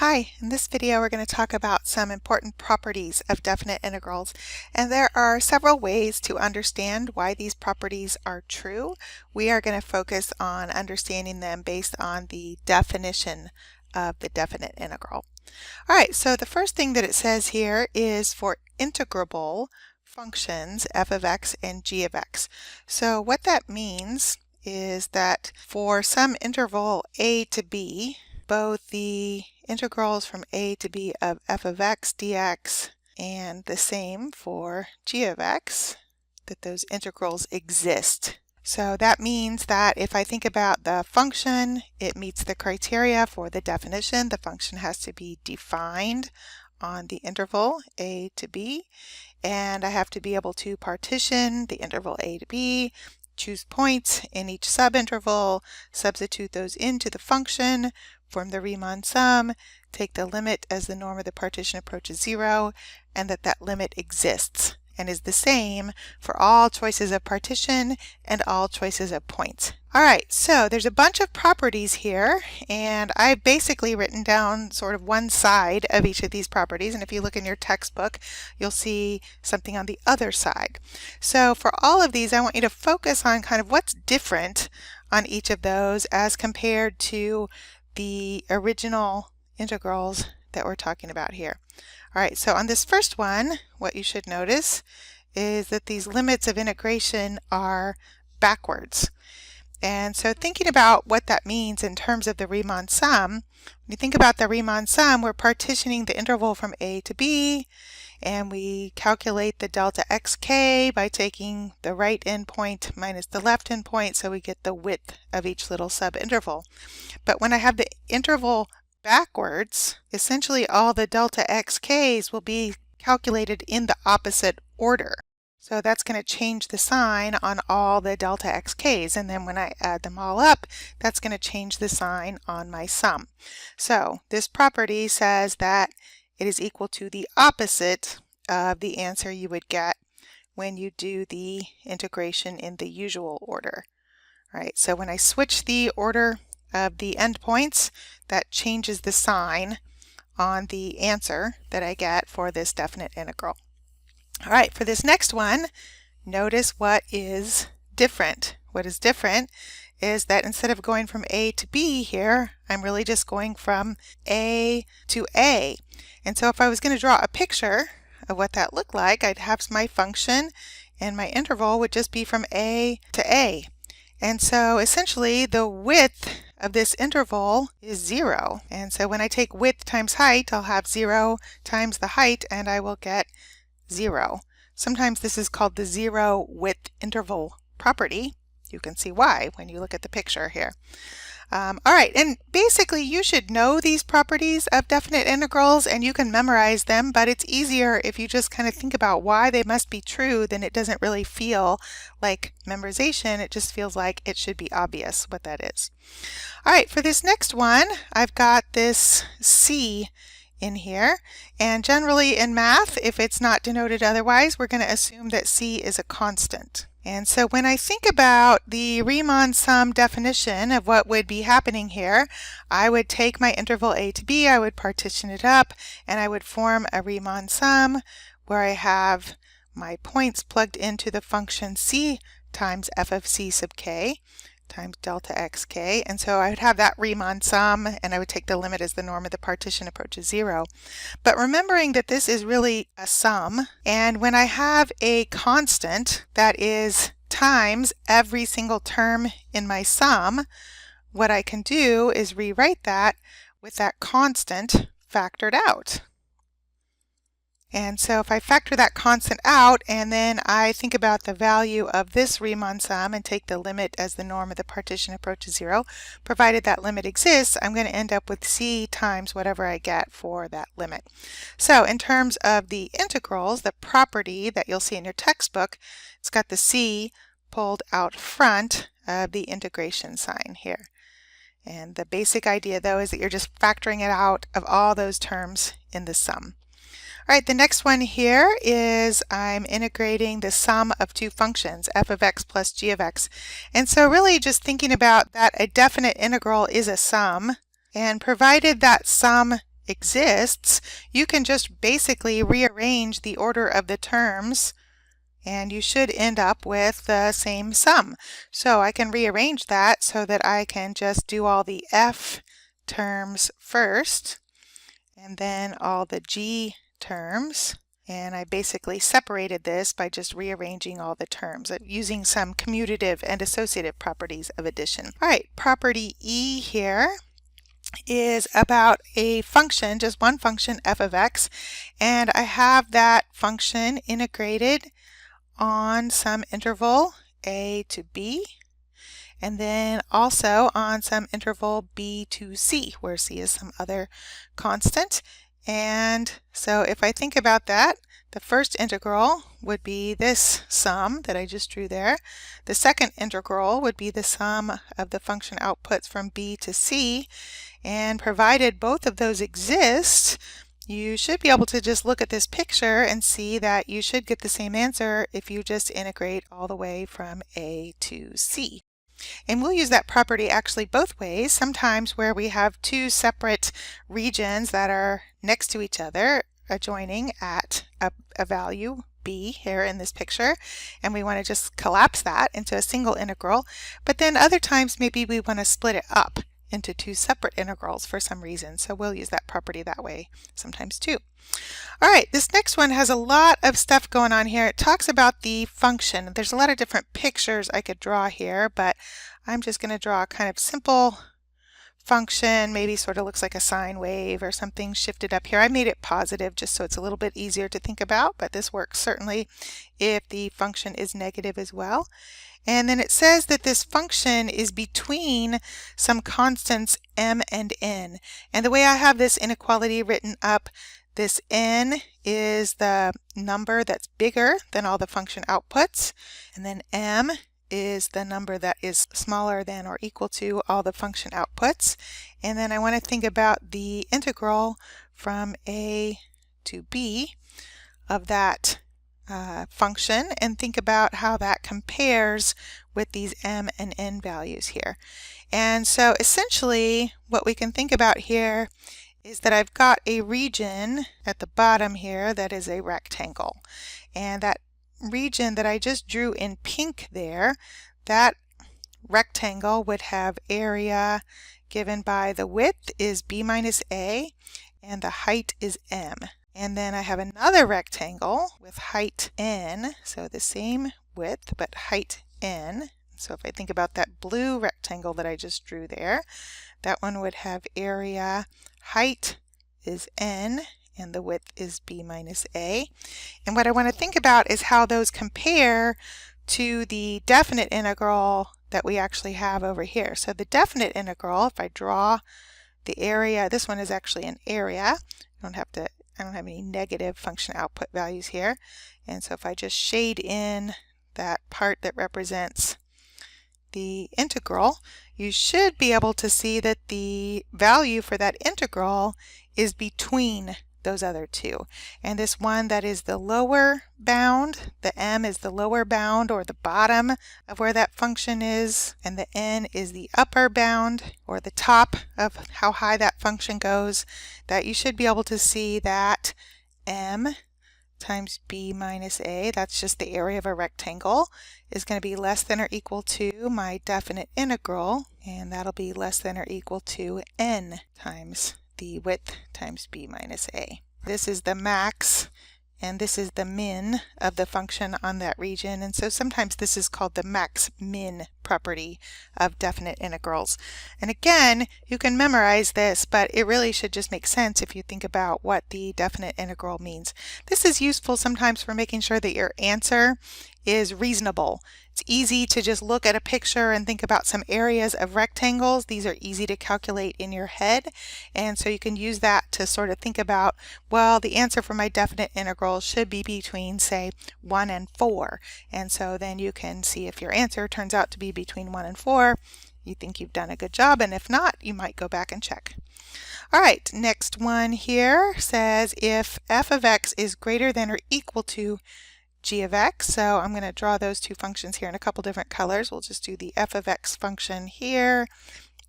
Hi, in this video we're going to talk about some important properties of definite integrals, and there are several ways to understand why these properties are true. We are going to focus on understanding them based on the definition of the definite integral. Alright, so the first thing that it says here is for integrable functions f of x and g of x. So what that means is that for some interval a to b, both the integrals from a to b of f of x dx and the same for g of x, that those integrals exist. So that means that if I think about the function, it meets the criteria for the definition. The function has to be defined on the interval a to b, and I have to be able to partition the interval a to b, choose points in each subinterval, substitute those into the function, form the Riemann sum, take the limit as the norm of the partition approaches 0, and that limit exists and is the same for all choices of partition and all choices of points. Alright, so there's a bunch of properties here, and I've basically written down sort of one side of each of these properties, and if you look in your textbook, you'll see something on the other side. So for all of these, I want you to focus on kind of what's different on each of those as compared to the original integrals that we're talking about here. Alright, so on this first one, what you should notice is that these limits of integration are backwards. And so thinking about what that means in terms of the Riemann sum, when you think about the Riemann sum, we're partitioning the interval from a to b, and we calculate the delta xk by taking the right endpoint minus the left endpoint, so we get the width of each little subinterval. But when I have the interval backwards, essentially all the delta xk's will be calculated in the opposite order. So that's going to change the sign on all the delta xk's, and then when I add them all up, that's going to change the sign on my sum. So this property says that it is equal to the opposite of the answer you would get when you do the integration in the usual order. All right, so when I switch the order of the endpoints, that changes the sign on the answer that I get for this definite integral. All right, for this next one, notice what is different. What is different is that instead of going from a to b here, I'm really just going from a to a. And so if I was going to draw a picture of what that looked like, I'd have my function and my interval would just be from a to a. And so essentially the width of this interval is 0. And so when I take width times height, I'll have 0 times the height, and I will get 0. Sometimes this is called the zero width interval property. You can see why when you look at the picture here. Alright, and basically you should know these properties of definite integrals and you can memorize them, but it's easier if you just kind of think about why they must be true. Then it doesn't really feel like memorization, it just feels like it should be obvious what that is. Alright, for this next one, I've got this c in here, and generally in math, if it's not denoted otherwise, we're going to assume that c is a constant. And so when I think about the Riemann sum definition of what would be happening here, I would take my interval a to b, I would partition it up, and I would form a Riemann sum where I have my points plugged into the function c times f of c sub k times delta xk, and so I would have that Riemann sum, and I would take the limit as the norm of the partition approaches 0. But remembering that this is really a sum, and when I have a constant that is times every single term in my sum, what I can do is rewrite that with that constant factored out. And so if I factor that constant out and then I think about the value of this Riemann sum and take the limit as the norm of the partition approaches 0, provided that limit exists, I'm going to end up with c times whatever I get for that limit. So in terms of the integrals, the property that you'll see in your textbook, it's got the c pulled out front of the integration sign here. And the basic idea though is that you're just factoring it out of all those terms in the sum. Alright, the next one here is I'm integrating the sum of two functions, f of x plus g of x. And so really just thinking about that a definite integral is a sum, and provided that sum exists, you can just basically rearrange the order of the terms and you should end up with the same sum. So I can rearrange that so that I can just do all the f terms first and then all the g terms. And I basically separated this by just rearranging all the terms using some commutative and associative properties of addition. All right, property E here is about a function, just one function, f of x, and I have that function integrated on some interval a to b, and then also on some interval b to c, where c is some other constant. And so if I think about that, the first integral would be this sum that I just drew there. The second integral would be the sum of the function outputs from b to c, and provided both of those exist, you should be able to just look at this picture and see that you should get the same answer if you just integrate all the way from a to c. And we'll use that property actually both ways, sometimes where we have two separate regions that are next to each other, adjoining at a value b here in this picture, and we want to just collapse that into a single integral. But then other times maybe we want to split it up into two separate integrals for some reason, so we'll use that property that way sometimes too. All right, this next one has a lot of stuff going on here. It talks about the function. There's a lot of different pictures I could draw here, but I'm just going to draw a kind of simple function, maybe sort of looks like a sine wave or something shifted up here. I made it positive just so it's a little bit easier to think about, but this works certainly if the function is negative as well. And then it says that this function is between some constants m and n. And the way I have this inequality written up, this n is the number that's bigger than all the function outputs, and then m is the number that is smaller than or equal to all the function outputs. And then I want to think about the integral from a to b of that function and think about how that compares with these m and n values here. And so essentially what we can think about here is that I've got a region at the bottom here that is a rectangle, and that region that I just drew in pink there, that rectangle would have area given by the width is b minus a and the height is m. And then I have another rectangle with height n, so the same width but height n. So if I think about that blue rectangle that I just drew there, that one would have area, height is n, and the width is b minus a. And what I want to think about is how those compare to the definite integral that we actually have over here. So the definite integral, if I draw the area, this one is actually an area. I don't have any negative function output values here. And so if I just shade in that part that represents the integral, you should be able to see that the value for that integral is between those other two. And this one that is the lower bound, the m is the lower bound or the bottom of where that function is, and the n is the upper bound or the top of how high that function goes, that you should be able to see that m times b minus a, that's just the area of a rectangle, is going to be less than or equal to my definite integral, and that'll be less than or equal to n times the width times b minus a. This is the max and this is the min of the function on that region, and so sometimes this is called the max-min property of definite integrals. And again, you can memorize this, but it really should just make sense if you think about what the definite integral means. This is useful sometimes for making sure that your answer is reasonable. It's easy to just look at a picture and think about some areas of rectangles. These are easy to calculate in your head, and so you can use that to sort of think about, well, the answer for my definite integral should be between, say, 1 and 4. And so then you can see if your answer turns out to be between 1 and 4, you think you've done a good job, and if not, you might go back and check. All right, next one here says if f of x is greater than or equal to g of x. So I'm going to draw those two functions here in a couple different colors. We'll just do the f of x function here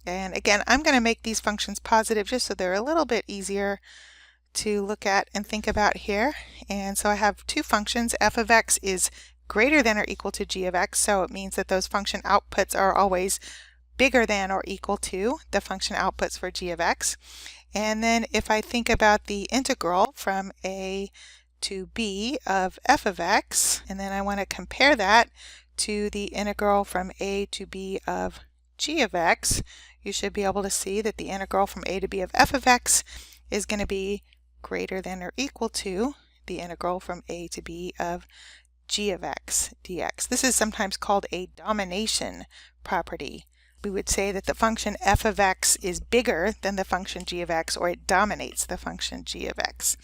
And again, I'm going to make these functions positive just so they're a little bit easier to look at and think about here. And so I have two functions. F of x is greater than or equal to g of x, so it means that those function outputs are always bigger than or equal to the function outputs for g of x. And then if I think about the integral from a to b of f of x, and then I want to compare that to the integral from a to b of g of x, you should be able to see that the integral from a to b of f of x is going to be greater than or equal to the integral from a to b of g of x dx. This is sometimes called a domination property. We would say that the function f of x is bigger than the function g of x, or it dominates the function g of x.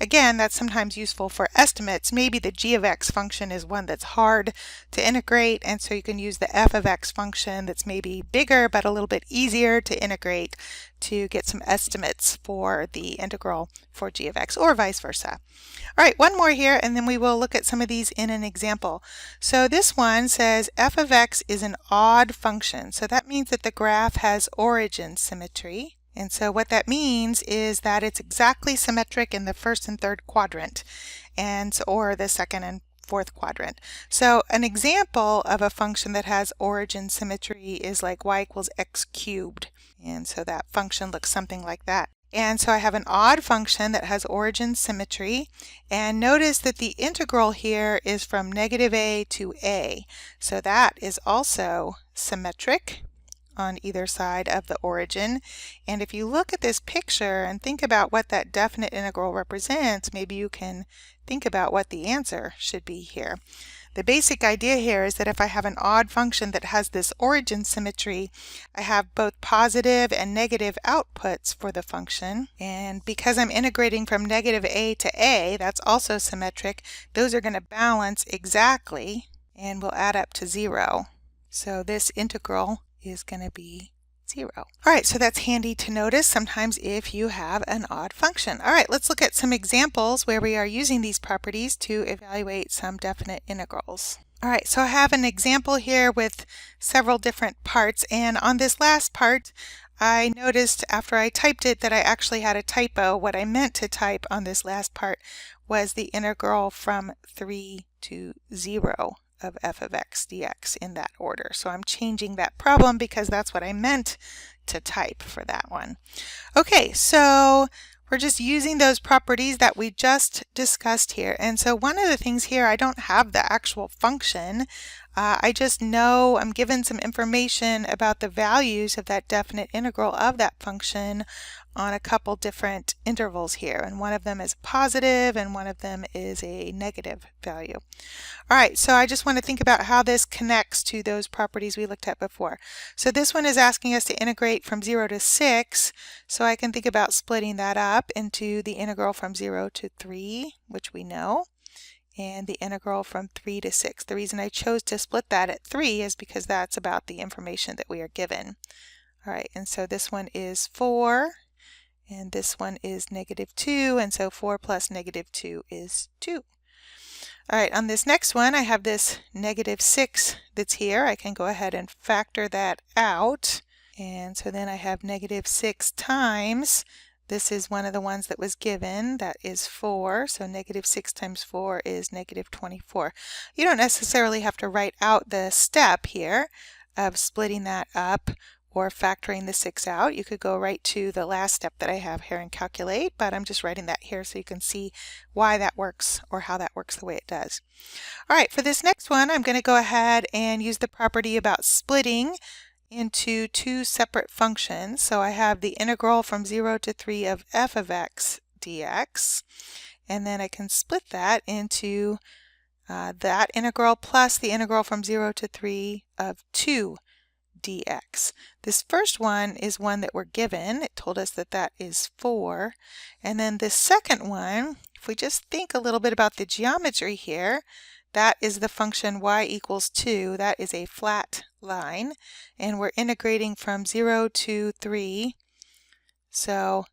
Again, that's sometimes useful for estimates. Maybe the g of x function is one that's hard to integrate, and so you can use the f of x function that's maybe bigger but a little bit easier to integrate to get some estimates for the integral for g of x, or vice versa. All right, one more here, and then we will look at some of these in an example. So this one says f of x is an odd function. So that means that the graph has origin symmetry. And so what that means is that it's exactly symmetric in the first and third quadrant, or the second and fourth quadrant. So an example of a function that has origin symmetry is like y equals x cubed. And so that function looks something like that. And so I have an odd function that has origin symmetry, and notice that the integral here is from negative a to a. So that is also symmetric on either side of the origin. And if you look at this picture and think about what that definite integral represents, maybe you can think about what the answer should be here. The basic idea here is that if I have an odd function that has this origin symmetry, I have both positive and negative outputs for the function. And because I'm integrating from negative a to a, that's also symmetric. Those are going to balance exactly and will add up to 0. So this integral is going to be 0. All right, so that's handy to notice sometimes if you have an odd function. All right, let's look at some examples where we are using these properties to evaluate some definite integrals. All right, so I have an example here with several different parts, and on this last part I noticed after I typed it that I actually had a typo. What I meant to type on this last part was the integral from 3 to 0 of f of x dx in that order. So I'm changing that problem because that's what I meant to type for that one. Okay, so we're just using those properties that we just discussed here. And so one of the things here, I don't have the actual function. I just know I'm given some information about the values of that definite integral of that function on a couple different intervals here, and one of them is positive and one of them is a negative value. All right, so I just want to think about how this connects to those properties we looked at before. So this one is asking us to integrate from 0 to 6, so I can think about splitting that up into the integral from 0 to 3, which we know, and the integral from 3 to 6. The reason I chose to split that at 3 is because that's about the information that we are given. All right, and so this one is 4, and this one is negative 2, and so 4 plus negative 2 is 2. All right, on this next one, I have this negative 6 that's here. I can go ahead and factor that out, and so then I have negative 6 times, this is one of the ones that was given, that is 4, so negative 6 times 4 is negative 24. You don't necessarily have to write out the step here of splitting that up or factoring the 6 out. You could go right to the last step that I have here and calculate, but I'm just writing that here so you can see why that works or how that works the way it does. All right, for this next one, I'm going to go ahead and use the property about splitting into two separate functions. So I have the integral from 0 to 3 of f of x dx, and then I can split that into that integral plus the integral from 0 to 3 of 2 dx. This first one is one that we're given. It told us that that is 4. And then the second one, if we just think a little bit about the geometry here, that is the function y equals 2. That is a flat line, and we're integrating from 0 to 3. So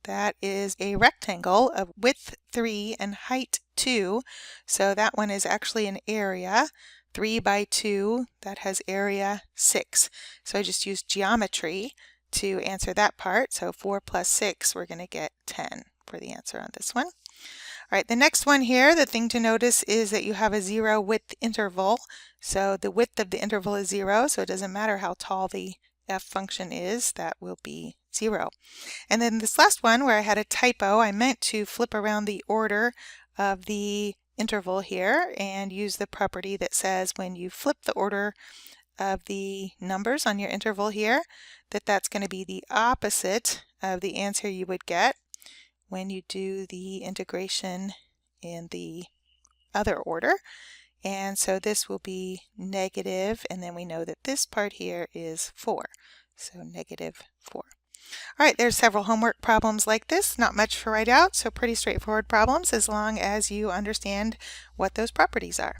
that is a rectangle of width 3 and height 2. So that one is actually an area. 3 by 2, that has area 6. So I just used geometry to answer that part. So 4 plus 6, we're going to get 10 for the answer on this one. All right, the next one here, the thing to notice is that you have a 0 width interval. So the width of the interval is 0, so it doesn't matter how tall the f function is, that will be 0. And then this last one where I had a typo, I meant to flip around the order of the interval here and use the property that says when you flip the order of the numbers on your interval here, that's going to be the opposite of the answer you would get when you do the integration in the other order. And so this will be negative, and then we know that this part here is 4. So negative 4. All right, there's several homework problems like this. Not much to write out, so pretty straightforward problems as long as you understand what those properties are.